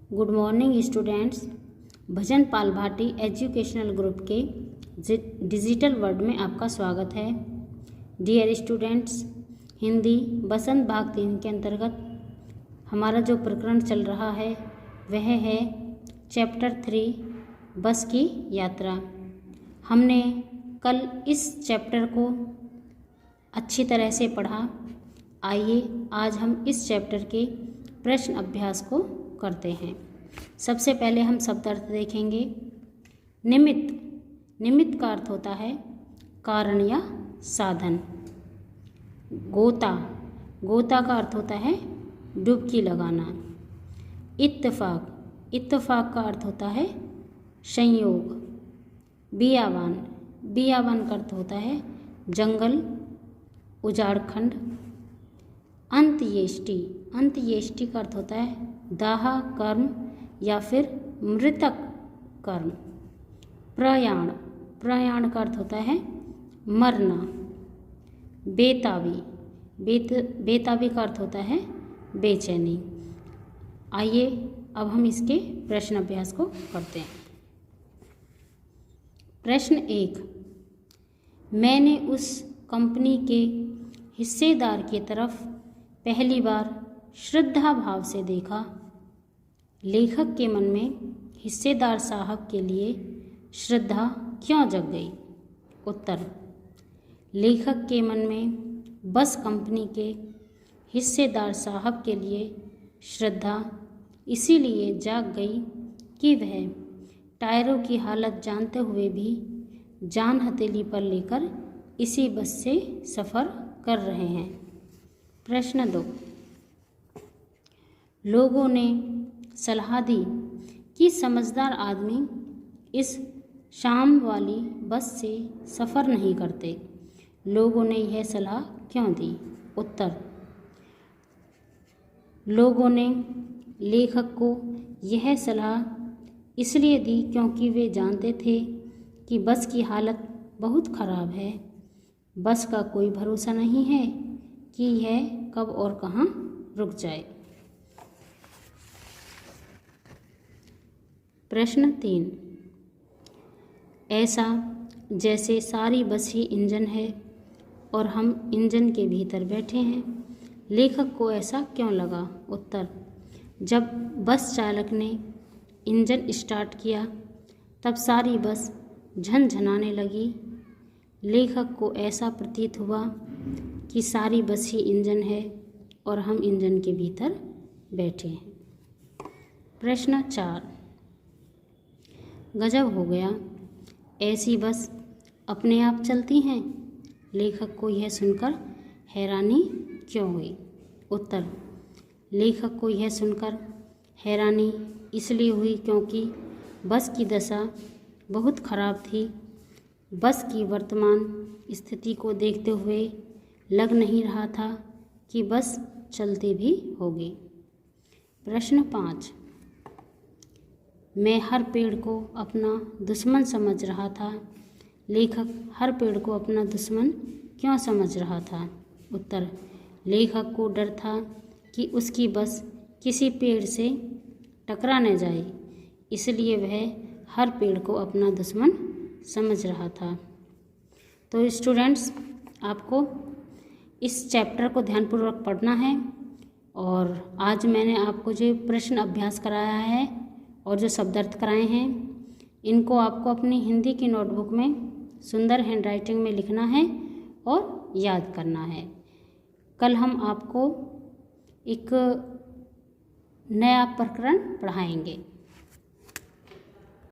Good morning students. Bhajan Pal Bhati educational group के digital world में आपका स्वागत है। डियर स्टूडेंट्स, हिंदी बसंत भाग 3 के अंतर्गत हमारा जो प्रकरण चल रहा है वह है चैप्टर 3 बस की यात्रा। हमने कल इस चैप्टर को अच्छी तरह से पढ़ा। आइए आज हम इस चैप्टर के प्रश्न अभ्यास को करते हैं। सबसे पहले हम शब्दार्थ देखेंगे। निमित्त का अर्थ होता है कारण या साधन। गोता का अर्थ होता है डुबकी लगाना। इत्तेफाक का अर्थ होता है संयोग। बियावान का अर्थ होता है जंगल, उजाड़ खंड। अंत्येष्टि का अर्थ होता है दाह कर्म या फिर मृतक कर्म। प्रयाण का अर्थ होता है मरना। बेताबी का अर्थ होता है बेचैनी। आइए अब हम इसके प्रश्न अभ्यास को करते हैं। प्रश्न 1, मैंने उस कंपनी के हिस्सेदार की तरफ पहली बार श्रद्धा भाव से देखा। लेखक के मन में हिस्सेदार साहब के लिए श्रद्धा क्यों जग गई? उत्तर, लेखक के मन में बस कंपनी के हिस्सेदार साहब के लिए श्रद्धा इसीलिए जाग गई कि वह टायरों की हालत जानते हुए भी जान हथेली पर लेकर इसी बस से सफ़र कर रहे हैं। प्रश्न 2, लोगों ने सलाह दी कि समझदार आदमी इस शाम वाली बस से सफ़र नहीं करते। लोगों ने यह सलाह क्यों दी? उत्तर, लोगों ने लेखक को यह सलाह इसलिए दी क्योंकि वे जानते थे कि बस की हालत बहुत ख़राब है। बस का कोई भरोसा नहीं है कि यह कब और कहाँ रुक जाए। प्रश्न 3, ऐसा जैसे सारी बस ही इंजन है और हम इंजन के भीतर बैठे हैं। लेखक को ऐसा क्यों लगा? उत्तर, जब बस चालक ने इंजन स्टार्ट किया तब सारी बस झनझनाने लगी। लेखक को ऐसा प्रतीत हुआ कि सारी बस ही इंजन है और हम इंजन के भीतर बैठे हैं। प्रश्न 4, गजब हो गया, ऐसी बस अपने आप चलती हैं। लेखक को यह सुनकर हैरानी क्यों हुई? उत्तर, लेखक को यह सुनकर हैरानी इसलिए हुई क्योंकि बस की दशा बहुत ख़राब थी। बस की वर्तमान स्थिति को देखते हुए लग नहीं रहा था कि बस चलती भी होगी। प्रश्न 5, मैं हर पेड़ को अपना दुश्मन समझ रहा था। लेखक हर पेड़ को अपना दुश्मन क्यों समझ रहा था? उत्तर, लेखक को डर था कि उसकी बस किसी पेड़ से टकरा न जाए, इसलिए वह हर पेड़ को अपना दुश्मन समझ रहा था। तो स्टूडेंट्स, आपको इस चैप्टर को ध्यानपूर्वक पढ़ना है और आज मैंने आपको जो प्रश्न अभ्यास कराया है और जो शब्दार्थ कराए हैं इनको आपको अपनी हिंदी की नोटबुक में सुंदर हैंडराइटिंग में लिखना है और याद करना है। कल हम आपको एक नया प्रकरण पढ़ाएंगे।